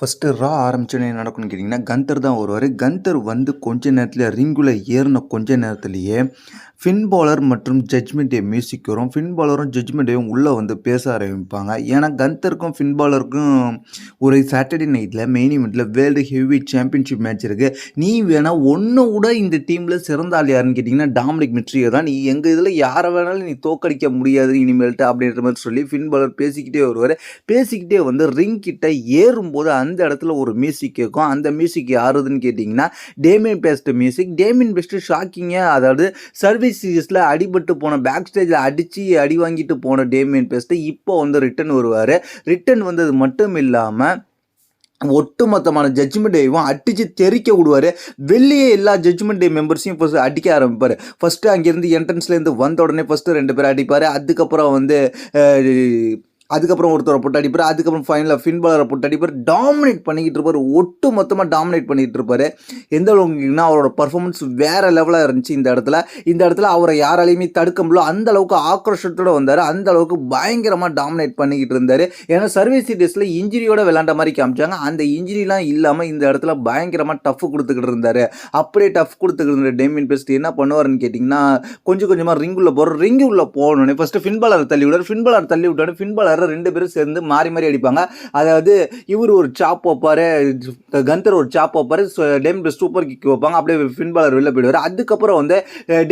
First ஆரம்பிச்சோனே என்ன நடக்கும்னு கேட்டிங்கன்னா, கந்தர் தான் வருவாரு. கந்தர் வந்து கொஞ்ச நேரத்தில ரிங்குல ஏறுன கொஞ்ச நேரத்திலேயே, ஃபின் பாலர் மற்றும் ஜட்ஜ்மெண்ட் டே மியூசிக் வரும். ஃபின் பாலரும் ஜட்ஜ்மெண்ட் டேயும் உள்ள வந்து பேச ஆரம்பிப்பாங்க. ஏன்னா, கந்தருக்கும் ஃபின் பாலருக்கும் ஒரு சாட்டர்டே நைட்ல மெயின் இவென்ட்ல வேர்ல்டு ஹெவி சாம்பியன்ஷிப் மேட்ச் இருக்கு. நீ வேணா உன்ன விட இந்த டீம்ல சிறந்த ஆள் யாருன்னு கேட்டிங்கன்னா, டாமினிக் மிஸ்ட்ரியோ தான். நீ எங்க இதில யார வேணாலும் நீ தோற்கடிக்க முடியாது இனிமேல்ட்டு அப்படின்ற மாரி சொல்லி ஃபின் பாலர் பேசிக்கிட்டே வருவாரு. பேசிக்கிட்டே வந்து ரிங் கிட்ட ஏறும்போது அந்த இடத்துல ஒரு மியூசிக் கேட்கும். அந்த மியூசிக் யாருதுன்னு கேட்டிங்கன்னா, Damian Priest music. Damian Priest ஷாக்கிங்கா, அதாவது சர்வீஸ் சீரிஸ்ல அடிபட்டு போன பேக் ஸ்டேஜ்ல அடிச்சு அடி வாங்கிட்டு போன டேமியன் பெஸ்ட் இப்போ வந்து ரிட்டர்ன் வருவாரு. ரிட்டர்ன் வந்தது மட்டும் இல்லாம ஒட்டுமொத்தமான ஜட்ஜ்மெண்ட் டேவும் அடிச்சு தெறிக்க விடுவாரு. வெளியே எல்லா ஜட்ஜ்மெண்ட் டே மெம்பர்ஸையும் ஃபர்ஸ்ட் அடிக்க ஆரம்பிப்பாரு. ஃபர்ஸ்ட் அங்கிருந்து என்ட்ரன்ஸ்லேருந்து வந்த உடனே ஃபர்ஸ்ட் 2 பேர் அடிப்பாரு. அதுக்கப்புறம் வந்து அதுக்கப்புறம் ஒருத்தரை போட்டு அடிப்பார். அதுக்கப்புறம் ஃபைனலாக ஃபின் பாலரை போட்டு அடிப்பார். டாமினேட் பண்ணிக்கிட்டு இருப்பார். ஒட்டு மொத்தமாக டாமினேட் பண்ணிகிட்டு இருப்பார். எந்த அளவுக்குன்னா அவரோட பர்ஃபார்மன்ஸ் வேறு லெவலாக இருந்துச்சு. இந்த இடத்துல அவரை யாராலையுமே தடுக்க முடியல. அந்த அளவுக்கு ஆக்ரோஷத்தோடு வந்தார். அந்த அளவுக்கு பயங்கரமாக டாமினேட் பண்ணிக்கிட்டு இருந்தார். ஏன்னா சர்வீஸ் சீரிஸில் இன்ஜுரியோட விளாண்ட மாதிரி காமிச்சாங்க. அந்த இன்ஜுரிலாம் இல்லாமல் இந்த இடத்துல பயங்கரமாக டஃப் கொடுத்துக்கிட்டு இருந்தார். அப்படியே டஃப் கொடுத்துக்கிட்டு இருந்த டேமியன் பெஸ்ட் என்ன பண்ணுவார்னு கேட்டிங்கன்னா, கொஞ்சம் கொஞ்சமாக ரிங்குள்ளே போகிற ரிங்குள்ளே போகணுன்னே ஃபஸ்ட்டு ஃபின் பாலரை தள்ளி விடுவார். ஃபின் பாலர் தள்ளி விட்டாரு. ஃபின் பாலர் 2 பேரும் சேர்ந்து மாறி மாறி அடிப்பாங்க. அதாவது இவர் ஒரு சாப் வைப்பாரு, கந்தர் ஒரு சாப் வைப்பாரு, டேமியன் பெஸ்ட் சூப்பர் கிக் வைப்பாங்க. அப்படியே ஃபின் பாலர் வெளில போயிடுவார். அதுக்கப்புறம் வந்து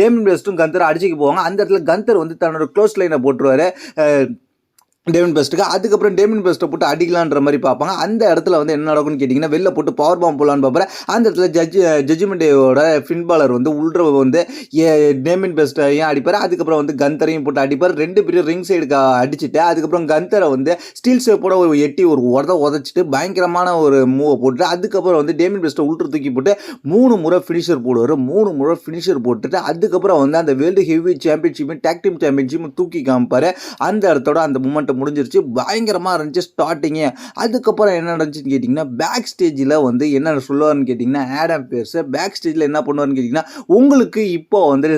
டேமியன் பெஸ்ட்டும் கந்தர் அடிச்சுக்கு போவாங்க. அந்த இடத்துல கந்தர் வந்து தன்னோட க்ளோஸ் லைனை போட்டுருவாரு டேமியன் பெஸ்ட்டுக்கு. அதுக்கப்புறம் டேமியன் பெஸ்ட்டை போட்டு அடிக்கலான்ற மாதிரி பார்ப்பாங்க. அந்த இடத்துல வந்து என்ன நடக்கும்னு கேட்டிங்கன்னா, வெளில போட்டு பவர் பாம்பு போடலான்னு பார்ப்பாரு. அந்த இடத்துல ஜட்ஜ்மெண்ட் டேயோட ஃபின் பாலர் வந்து உள்ள வந்து டேமியன் பெஸ்ட்டையும் அடிப்பார். அதுக்கப்புறம் வந்து கந்தரையும் போட்டு அடிப்பார். 2 பேரும் ரிங் சைடுக்கு அடிச்சுட்டு அதுக்கப்புறம் கந்தரை வந்து ஸ்டீல் ஷேப்போட ஒரு எட்டி ஒரு உதச்சிட்டு பயங்கரமான ஒரு மூவை போட்டு அதுக்கப்புறம் வந்து டேமியன் பெஸ்ட்டை உள்ட்ரு தூக்கி போட்டு 3 முறை ஃபினிஷர் போடுவார். 3 முறை ஃபினிஷர் போட்டுட்டு அதுக்கப்புறம் வந்து அந்த வேர்ல்டு ஹெவி சாம்பியன்ஷிப்பும் டேக் டீம் சாம்பியன்ஷிப்பும் தூக்கி காமிப்பார். அந்த இடத்தோட அந்த மூமெண்ட் முடிஞ்சிருச்சு. பயங்கரமாக இருந்துச்சு ஸ்டார்டிங்கு. அதுக்கப்புறம் என்ன நடந்துச்சுன்னு கேட்டிங்கன்னா, பேக் ஸ்டேஜில் வந்து என்ன சொல்லுவார்னு கேட்டிங்கன்னா, ஆடம் பேர்ஸ் பேக் ஸ்டேஜில் என்ன பண்ணுவார்னு கேட்டிங்கன்னா, உங்களுக்கு இப்போ வந்து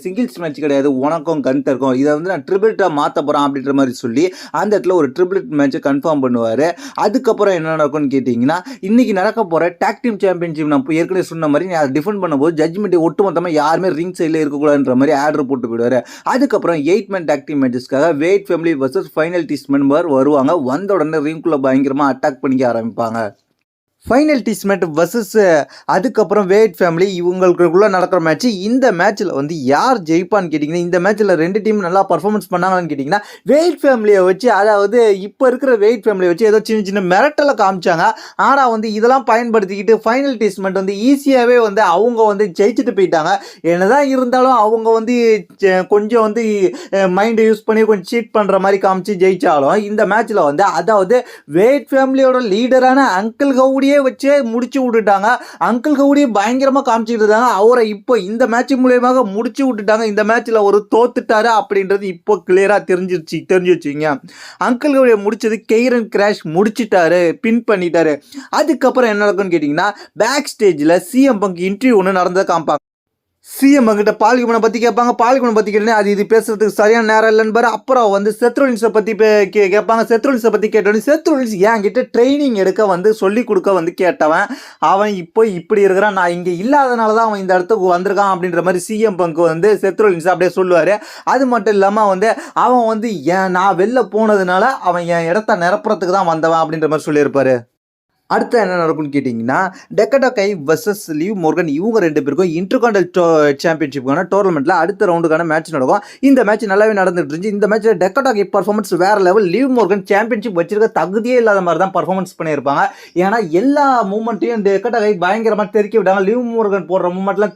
சிங்கிள்ஸ் மேட்ச் கிடையாது, உனக்கும் கந்தருக்கும், இதை வந்து நான் ட்ரிபிள்ட்டாக மாற்ற போகிறேன் அப்படின்ற மாதிரி சொல்லி அந்த இடத்துல ஒரு ட்ரிபிள்ட் மேட்சை கன்ஃபார்ம் பண்ணுவார். அதுக்கப்புறம் என்ன நடக்கும்னு கேட்டிங்கன்னா, இன்றைக்கி நடக்க போகிற டேக் டீம் சாம்பியன்ஷிப் நான் ஏற்கனவே சொன்ன மாதிரி நான் டிஃபெண்ட் பண்ணும்போது ஜட்ஜ்மெண்ட் ஒட்டுமொத்தமாக யாருமே ரிங் சைடில் இருக்கக்கூடாதுன்ற மாதிரி ஆர்டர் போட்டு போயிடுவார். அதுக்கப்புறம் 8 மேன் டேக் டீம் மேட்சஸ்க்காக வெயிட் ஃபேமிலி வர்சஸ் ஃபைனல் டீஸ் மெம்பர் வருவாங்க. வந்த உடனே ரிங்குள்ள பயங்கரமாக அட்டாக் பண்ணிக்க ஆரம்பிப்பாங்க. ஃபைனல் டீஸ்மெண்ட் வர்சஸ் அதுக்கப்புறம் வேட் ஃபேமிலி இவங்களுக்குள்ளே நடக்கிற மேட்ச். இந்த மேட்ச்சில் வந்து யார் ஜெயிப்பான்னு கேட்டிங்கன்னா, இந்த மேட்ச்சில் 2 டீம் நல்லா பர்ஃபார்மன்ஸ் பண்ணாங்கன்னு கேட்டிங்கன்னா, வெயிட் ஃபேமிலியை வச்சு, அதாவது இப்போ இருக்கிற வெயிட் ஃபேமிலியை வச்சு ஏதோ சின்ன சின்ன மிரட்டலை காமிச்சாங்க. ஆனால் வந்து இதெல்லாம் பயன்படுத்திக்கிட்டு ஃபைனல் டீஸ்மெண்ட் வந்து ஈஸியாகவே வந்து அவங்க வந்து ஜெயிச்சுட்டு போயிட்டாங்க. என்னதான் இருந்தாலும் அவங்க வந்து கொஞ்சம் வந்து மைண்டை யூஸ் பண்ணி கொஞ்சம் சீட் பண்ணுற மாதிரி காமிச்சு ஜெயிச்சாலும் இந்த மேட்ச்சில் வந்து அதாவது வெயிட் ஃபேமிலியோட லீடரான அங்கிள் கவுடியே வச்சே முடிச்சு விட்டுட்டாங்க. அங்கிள் கவுடியை பயங்கரமாக காமிச்சிட்டு இருந்தாங்க. அவரை இப்போ இந்த மேட்ச் மூலியமாக முடிச்சு விட்டுட்டாங்க. இந்த மேட்ச்சில் ஒரு தோத்துட்டாரு அப்படின்றது இப்போ கிளியராக தெரிஞ்சிருச்சுங்க. அங்கிள் கவுடியை முடிச்சது கெய்ரன் கிராஷ் முடிச்சிட்டாரு, பின் பண்ணிட்டாரு. அதுக்கப்புறம் என்ன நடக்கும்னு கேட்டிங்கன்னா, பேக் ஸ்டேஜில் சிஎம் பங்க் இன்டர்வியூ ஒன்று நடந்ததை காமிப்பாங்க. சிஎம் கிட்ட பாலிகுமனை பற்றி கேட்பாங்க. பாலிகுமனை பற்றி கேட்டோன்னே அது இது பேசுறதுக்கு சரியான நேரம் இல்லைன்னு அப்புறம் வந்து செத்ரோலின்ஸை பற்றி கேட்பாங்க. செத்ரோலின்ஸை பற்றி கேட்டோன்னே செத்ரோலின்ஸ் என்கிட்ட ட்ரைனிங் எடுக்க வந்து சொல்லிக் கொடுக்க வந்து கேட்டவன், அவன் இப்போ இப்படி இருக்கிறான், நான் இங்கே இல்லாதனால தான் அவன் இந்த இடத்துக்கு வந்திருக்கான் அப்படின்ற மாதிரி சிஎம் பங்கு வந்து செத்ரோலின்ஸ் அப்படியே சொல்லுவார். அது மட்டும் இல்லாமல் வந்து அவன் வந்து நான் வெளில போனதுனால அவன் என் இடத்த நிரப்புறதுக்கு தான் வந்தவன் அப்படின்ற மாதிரி சொல்லியிருப்பார். அடுத்து என்ன நடக்கும்னு கேட்டிங்கன்னா, டெக்கடா கை வர்சஸ் லிவ் மோர்கன் இவங்க 2 பேருக்கும் இன்டர்கான்டினென்டல் சாம்பியன்ஷிப்புக்கான டோர்னமெண்ட்டில் அடுத்த ரவுண்டுக்கான மேட்ச் நடக்கும். இந்த மேட்ச் நல்லாவே நடந்துட்டு இருந்துச்சு. இந்த மேட்ச்சில் டெக்கடா கை பர்ஃபார்மன்ஸ் வேறு லெவல். லிவ் மோர்கன் சாம்பியன்ஷிப் வச்சிருக்க தகுதியே இல்லாத மாதிரி தான் பர்ஃபார்மன்ஸ் பண்ணியிருப்பாங்க. ஏன்னா எல்லா மூமெண்ட்டையும் டெக்கடா கை பயங்கரமாக தெறிக்க விட்டாங்க. லிவ் மோர்கன் போடுற மூமெண்ட்லாம்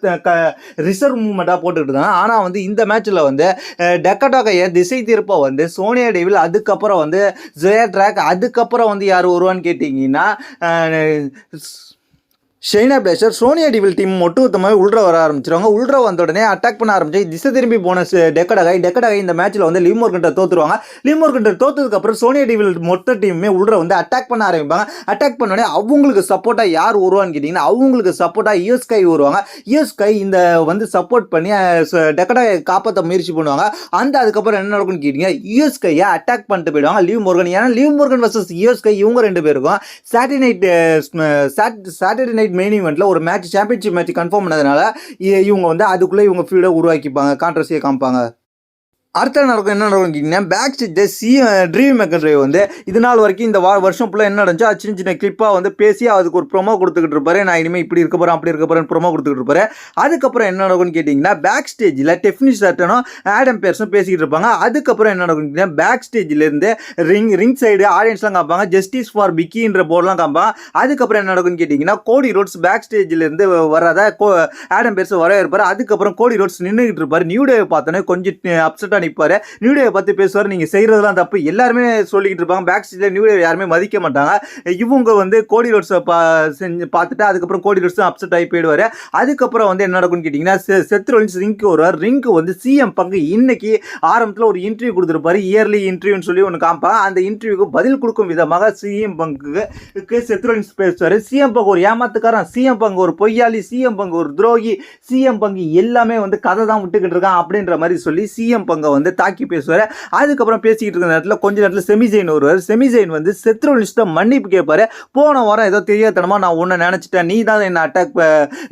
ரிசர்வ் மூமெண்ட்டாக போட்டுக்கிட்டு இருந்தாங்க. ஆனால் வந்து இந்த மேட்ச்சில் வந்து டெக்கடா கையை திசை திருப்ப வந்து சோனியா டேவில், அதுக்கப்புறம் வந்து ஜெயா ட்ராக், அதுக்கப்புறம் வந்து யார் வருவான்னு கேட்டிங்கன்னா ஷைனா பிளேசர் சோனியா டிவில் டீம் ஒட்டுமொத்தமாக உள்ற வர ஆரம்பிச்சிருவாங்க. உள்ற வந்த உடனே அட்டாக் பண்ண ஆரம்பிச்சு திசை திரும்பி போன டெக்கடகை இந்த மேட்ச்சில் வந்து லிவ் மோர்கன்ட்ட தோத்துருவாங்க. லிவ் மோர்கன்ட்ட தோத்ததுக்கப்புறம் சோனியா டிவில் மொத்த டீமுமே உள்ற வந்து அட்டாக் பண்ண ஆரம்பிப்பாங்க. அட்டாக் பண்ணோடனே அவங்களுக்கு சப்போர்ட்டாக யார் வருவான்னு கேட்டிங்கன்னா அவங்களுக்கு சப்போர்ட்டாக யூஎஸ்கை வருவாங்க. யூஎஸ்கை இந்த வந்து சப்போர்ட் பண்ணி டெக்கடகை காப்பாற்ற முயற்சி பண்ணுவாங்க. அதுக்கப்புறம் என்ன நடக்கும்னு கேட்டிங்க யூஎஸ்கையை அட்டாக் பண்ணிட்டு போயிடுவாங்க லிவ் மோர்கன். ஏன்னா லிவ் மோர்கன் வர்சஸ் யூஎஸ்கை இவங்க ரெண்டு பேருக்கும் சாட்டர்டே நைட் மெயின் ஈவெண்ட்ல ஒரு மேட்ச் சாம்பியன்ஷிப் மேட்ச் கன்ஃபார்ம் பண்ணதுனால இவங்க வந்து அதுக்குள்ளே இவங்க ஃபீல்டை உருவாக்கிப்பாங்க, கான்ட்ரவர்சியை காமிப்பாங்க. அடுத்த நடக்கும் என்ன நடக்கும் கேட்டிங்கன்னா பேக் ஸ்டேஜ் ட்ரீம் மெக்கன்ட்ரே வந்து இது நாள் வரைக்கும் இந்த வருஷம் ஃபுல்லாக என்ன நடந்துச்சோ சின்ன சின்ன கிளிப்பாக வந்து பேசி அதுக்கு ஒரு ப்ரொமோ கொடுத்துக்கிட்டு இருப்பாரு. நான் இனிமேல் இப்படி இருக்க போகிறேன் அப்படி இருக்க போகிறேன்னு ப்ரொமோ கொடுத்துக்கிட்டு இருப்பாரு. அதுக்கப்புறம் என்ன நடக்கும்னு கேட்டிங்கன்னா பேக் ஸ்டேஜில் டெஃபினி சர்ட்டனும் ஆடம் பேர்ஸும் பேசிக்கிட்டு இருப்பாங்க. அதுக்கப்புறம் என்ன நடக்கும் கேட்டிங்கன்னா பேக் ஸ்டேஜ்லேருந்து ரிங் சைடு ஆடியன்ஸ்லாம் காமிப்பாங்க, ஜஸ்டிஸ் ஃபார் பிக்கின்ற போர்டெலாம் காமிப்பாங்க. அதுக்கப்புறம் என்ன நடக்கும்னு கேட்டிங்கன்னா கோடி ரோட்ஸ் பேக் ஸ்டேஜ்லேருந்து வராத ஆடம் பேர்ஸ் வர இருப்பார். அதுக்கப்புறம் கோடி ரோட்ஸ் நின்றுக்கிட்டு இருப்பார். நியூ டே பார்த்தோன்னே கொஞ்சம் அப்செட்டாக நிற்பாரு. நியூ டே பற்றி பேசுவார், நீங்கள் செய்கிறதுலாம் தப்பு எல்லாருமே சொல்லிக்கிட்டு இருப்பாங்க. பேக் ஸ்டேஜில் நியூ டே யாருமே மதிக்க மாட்டாங்க. இவங்க வந்து கோடி ரோட்ஸை செஞ்சு பார்த்துட்டு அதுக்கப்புறம் கோடி ரோட்ஸும் அப்செட் ஆகி போயிடுவார். அதுக்கப்புறம் வந்து என்ன நடக்கும்னு கேட்டிங்கன்னா செத் ரோலின்ஸ் ரிங்க்கு வருவார். ரிங்க்கு வந்து சிஎம் பங்கு இன்னைக்கு ஆரம்பத்தில் ஒரு இன்டர்வியூ கொடுத்துருப்பாரு, இயர்லி இன்டர்வியூன்னு சொல்லி ஒன்று காமிப்பாங்க. அந்த இன்டர்வியூக்கு பதில் கொடுக்கும் விதமாக சிஎம் பங்குக்கு செத் ரோலின்ஸ் பேசுவார். சிஎம் பங்கு ஒரு ஏமாத்துக்காரன், சிஎம் பங்கு ஒரு பொய்யாளி, சிஎம் பங்கு ஒரு துரோகி, சிஎம் பங்கு எல்லாமே வந்து கதை தான் விட்டுக்கிட்டு இருக்கான் அப்படின்ற மாதிரி சொல்லி சிஎம் பங்கை வந்து தாக்கி பேசுவார். அதுக்கப்புறம் பேசிக்கிட்டு இருக்க நேரத்தில் கொஞ்ச நேரத்தில் செமிஜெயின் வருவார். செமிஜெயின் வந்து செத் ரோலின்ஸ்ட்ட மன்னிப்பு கேட்பாரு. போன வாரம் ஏதோ தெரியாதனமா நான் உன்னை நினச்சிட்டேன், நீ தான் என்னை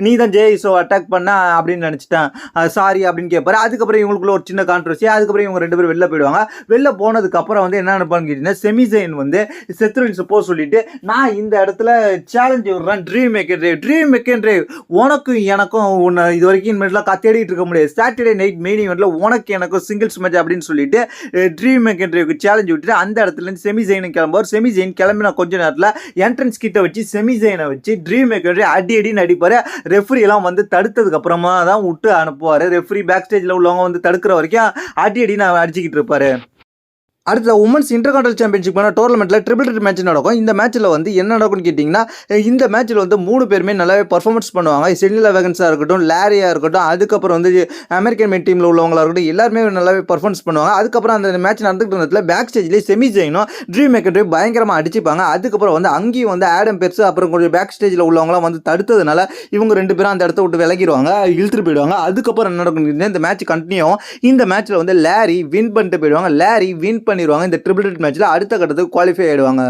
நீ தான் ஜேஇசோ அட்டாக் பண்ண அப்படின்னு நினச்சிட்டேன், சாரி அப்படின்னு கேட்பாரு. அதுக்கப்புறம் இவங்களுக்குள்ள ஒரு சின்ன கான்ட்ரவர்சி. அதுக்கப்புறம் இவங்க ரெண்டு பேரும் வெளில போயிடுவாங்க. வெளில போனதுக்கப்புறம் வந்து என்ன நினைப்பான்னு கேட்டீங்கன்னா செமிஜெயின் வந்து செத் ரோலின்ஸை போக சொல்லிட்டு நான் இந்த இடத்துல சேலஞ்ச் விடுறேன், ட்ரீம் மெக்கன்ட்ரே உனக்கும் எனக்கும் உன்னை இது வரைக்கும் இனிமேட்லாம் தேடிட்டு இருக்க முடியாது. சாட்டர்டே நைட் மெயின் ஈவெண்ட்ல உனக்கு எனக்கும் சிங்கிள்ஸ் மேட்ச் அப்படின்னு சொல்லிட்டு ட்ரீம் மெக்கன்ட்ரிக்கு சேலஞ்ச் விட்டுட்டு அந்த இடத்துல இருந்து செமிஜெயின் கிளம்புவார். செமிஜெயின் கிளம்பின கொஞ்ச நேரத்தில் என்ட்ரன்ஸ் கிட்ட வச்சு செமிஜெயினை வச்சு ட்ரீம் மெக்கன்ட்ரி அடின்னு அடிப்பார். ரெஃப்ரி எல்லாம் வந்து தடுத்ததுக்கு அப்புறமா தான் விட்டு அனுப்புவார். ரெஃப்ரி பேக் ஸ்டேஜில் உள்ளவங்க வந்து தடுக்கிற வரைக்கும் அடின்னு அடிச்சுக்கிட்டு இருப்பாரு. அடுத்த உமன்ஸ் இன்டர்கான்டினல் சாம்பியன்ஷிப்பான டோர்னமெண்ட்டில் ட்ரிபிள் மேட்ச் நடக்கும். இந்த மேட்ச்சில் வந்து என்ன நடக்கும்னு கேட்டிங்கன்னா இந்த மேட்ச்சில் வந்து 3 பேருமே நல்லாவே பர்ஃபார்மன்ஸ் பண்ணுவாங்க. செனிலா வேகன்ஸாக இருக்கட்டும், லாரியாக இருக்கட்டும், அதுக்கப்புறம் வந்து அமெரிக்கன் மெயின் டீமில் உள்ளவங்களாக இருக்கட்டும், எல்லாருமே நல்லாவே பர்ஃபார்மன்ஸ் பண்ணுவாங்க. அதுக்கப்புறம் அந்த மேட்ச் நடந்துகிட்டு இருந்ததில் பேக் ஸ்டேஜ்லேயே செமிஜெயினும் ட்ரீம் மெக்கன்ட்ரி பயங்கரமாக அடிச்சுப்பாங்க. அதுக்கப்புறம் வந்து அங்கேயும் வந்து ஆடம் பெர்ஸ் அப்புறம் கொஞ்சம் பேக் ஸ்டேஜில் உள்ளவங்களாம் வந்து தடுத்ததுனால இவங்க 2 பேரும் அந்த இடத்த விட்டு விலகிடுவாங்க, இழுத்துட்டு போயிடுவாங்க. அதுக்கப்புறம் என்ன நடக்கும் இந்த மேட்ச் கண்டினியூ. இந்த மேட்ச்சில் வந்து லாரி வின் பண்ணிட்டு போயிடுவாங்க. லாரி வின் பண்ணிடுவாங்க. இந்த ட்ரிபிள் மேட்ச்ல அடுத்த கட்டத்துக்கு குவாலிஃபை ஆயிடுவாங்க.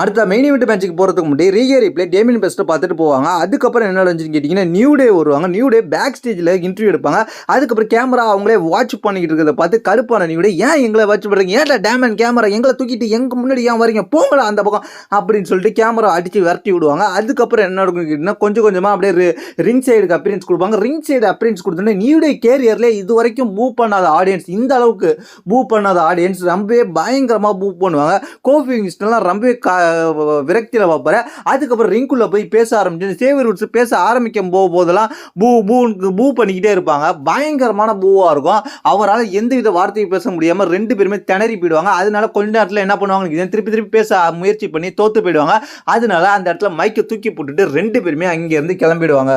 அடுத்த மெயின் ஈவெண்ட் மேட்ச்சுக்கு போகிறதுக்கு முன்னாடி ரீகே ரிப்ளே டேமியன் பெஸ்ட்டை பார்த்துட்டு போவாங்க. அதுக்கப்புறம் என்ன நடந்துச்சுன்னு கேட்டிங்கன்னா நியூ டே வருவாங்க. நியூ டே பேக் ஸ்டேஜில் இன்டர்வியூ எடுப்பாங்க. அதுக்கப்புறம் கேமரா அவங்களே வாட்ச் பண்ணிக்கிட்டு இருக்கிறத பார்த்து கருப்பான நியூ டே ஏன் எங்களை வாட்ச் பண்ணுறீங்க, ஏன்டா டேமன் கேமரா எங்களை தூக்கிட்டு எங்கள் முன்னாடி ஏன் வரீங்க, போங்களா அந்த பக்கம் அப்படின்னு சொல்லிட்டு கேமரா அடித்து விரட்டி விடுவாங்க. அதுக்கப்புறம் என்ன நடக்கும் கேட்டிங்கன்னா கொஞ்சம் கொஞ்சமாக அப்படியே ரிங் சைடுக்கு அப்பியரன்ஸ் கொடுப்பாங்க. ரிங் சைடு அப்பியரன்ஸ் கொடுத்தோன்னே நியூ டே கேரியர்லேயே இது வரைக்கும் மூவ் பண்ணாத ஆடியன்ஸ், இந்த அளவுக்கு மூவ் பண்ணாத ஆடியன்ஸ் ரொம்பவே பயங்கரமாக மூவ் பண்ணுவாங்க. கோஃபி கிங்ஸ்டன்லாம் ரொம்பவே விரக்தியில் பார்ப்பாரு. அதுக்கப்புறம் ரிங்குள்ள போய் பேச ஆரம்பிச்சு சேவர் உட்ஸ் பேச ஆரம்பிக்கும் போதெல்லாம் பூ பண்ணிக்கிட்டே இருப்பாங்க. பயங்கரமான பூவாக இருக்கும். அவரால் எந்தவித வார்த்தையும் பேச முடியாமல் 2 பேருமே திணறி போயிடுவாங்க. அதனால கொஞ்ச நேரத்தில் என்ன பண்ணுவாங்க, திருப்பி பேச முயற்சி பண்ணி தோத்து போயிடுவாங்க. அதனால அந்த இடத்துல மைக்கை தூக்கி போட்டுட்டு 2 பேருமே அங்கேருந்து கிளம்பிடுவாங்க.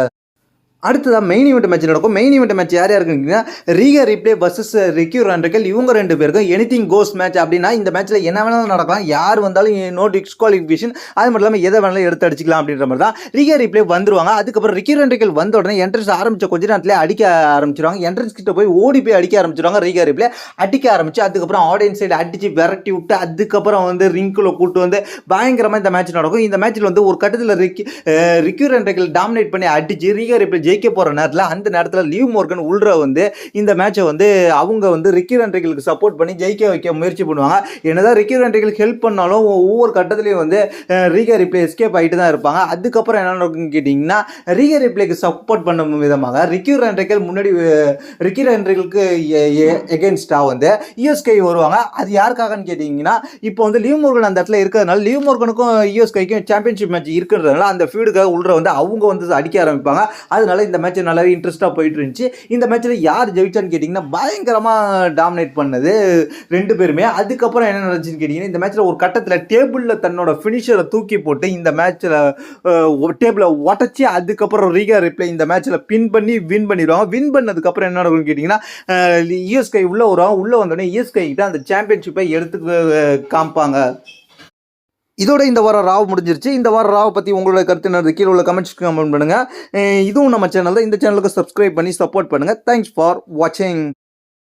அடுத்ததான் மெயின் ஈவெண்ட் மேட்ச் நடக்கும். மெயின் ஈவெண்ட் மேட்ச் யார் யாருக்குன்னா ரீகா ரிப்ளே வர்சஸ் ரிக்கி ராண்ட்ரிக்கல். இவங்க 2 பேருக்கும் எனிதிங் கோஸ் மேட்ச். அப்படின்னா இந்த மேட்ச்சில் என்ன வேணாலும் நடக்கலாம், யார் வந்தாலும் நோ டிஸ்குவாலிஃபிகேஷன், அது மட்டும் இல்லாமல் எதை வேணாலும் எடுத்து அடிச்சிக்கலாம் அப்படின்ற மாதிரி தான். ரீகா ரிப்ளே வந்துருவாங்க. அதுக்கப்புறம் ரிக்கி ராண்ட்ரிக்கல் வந்த உடனே என்ட்ரன்ஸ் ஆரம்பிச்ச கொஞ்ச நேரத்தில் அடிக்க ஆரம்பிச்சிருவாங்க. என்ட்ரன்ஸ் கிட்ட போய் ஓடி போய் அடிக்க ஆரம்பிச்சிருவாங்க. ரீகா ரிப்ளே அடிக்க ஆரம்பிச்சு அதுக்கப்புறம் ஆடியன்ஸ் சைடு அடிச்சு விரட்டி விட்டு அதுக்கப்புறம் வந்து ரிங்குள்ள கூட்டு வந்து பயங்கரமாக இந்த மேட்ச் நடக்கும். இந்த மேட்ச்சில் வந்து ஒரு கட்டத்தில் ரிக்கி ராண்ட்ரிக்கல் டாமினேட் பண்ணி அடிச்சு ரீகா ரிப்ளே ஜெயிக்க போகிற நேரத்தில் அந்த நேரத்தில் லிவ் மோர்கன் உள்ற வந்து இந்த மேட்சை வந்து அவங்க வந்து ரிக்கி ராண்ட்ரிக்கலுக்கு சப்போர்ட் பண்ணி ஜெயிக்க வைக்க முயற்சி பண்ணுவாங்க. என்னதான் ரிக்கி ராண்ட்ரிக்கலுக்கு ஹெல்ப் பண்ணாலும் ஒவ்வொரு கட்டத்துலையும் வந்து ரீகா ரிப்ளே எஸ்கேப் ஆகிட்டு தான் இருப்பாங்க. அதுக்கப்புறம் என்ன நடக்குன்னு கேட்டிங்கன்னா ரீகா ரிப்ளேக்கு சப்போர்ட் பண்ண விதமாக ரிக்கி ராண்ட்ரிக்கல் முன்னாடி ரிக்கி ராண்ட்ரிக்கலுக்கு எகென்ஸ்டாக வந்து யூஎஸ்கை வருவாங்க. அது யாருக்காகன்னு கேட்டிங்கன்னா இப்போ வந்து லிவ் மோர்கன் அந்த இடத்துல இருக்கிறதுனால லிவ் மோர்கனுக்கும் யூஎஸ்கைக்கும் சாம்பியன்ஷிப் மேட்ச் இருக்கிறதுனால அந்த ஃபீல்டுக்காக உள்ற வந்து அவங்க வந்து அடிக்க ஆரம்பிப்பாங்க. அதனால அதனால இந்த மேட்ச் நல்லாவே இன்ட்ரெஸ்ட்டாக போயிட்டு இருந்துச்சு. இந்த மேட்ச்சில் யார் ஜெயிச்சான்னு கேட்டிங்கன்னா பயங்கரமாக டாமினேட் பண்ணது 2 பேருமே. அதுக்கப்புறம் என்ன நடந்துச்சுன்னு கேட்டிங்கன்னா இந்த மேட்ச்சில் ஒரு கட்டத்தில் டேபிளில் தன்னோட ஃபினிஷரை தூக்கி போட்டு இந்த மேட்ச்சில் டேபிளை உடச்சி அதுக்கப்புறம் ரீகா ரிப்ளே இந்த மேட்ச்சில் பின் பண்ணி வின் பண்ணிடுவாங்க. வின் பண்ணதுக்கப்புறம் என்ன நடக்கும்னு கேட்டிங்கன்னா இஎஸ்கே உள்ளே வருவாங்க. உள்ளே வந்தோடனே இஎஸ்கே கிட்ட அந்த சாம்பியன்ஷிப்பை எடுத்து காமிப்பாங்க. இதோட இந்த வாரம் ராவ் முடிஞ்சிருச்சு. இந்த வாரம் ராவ் பற்றி உங்களோட கருத்து என்னது கீழே உள்ள கமெண்ட்ஸ்க்கு கமெண்ட் பண்ணுங்கள். இதுவும் நம்ம சேனல் தான். இந்த சேனலுக்கு சப்ஸ்கிரைப் பண்ணி சப்போர்ட் பண்ணுங்கள். தேங்க்ஸ் ஃபார் வாட்சிங்.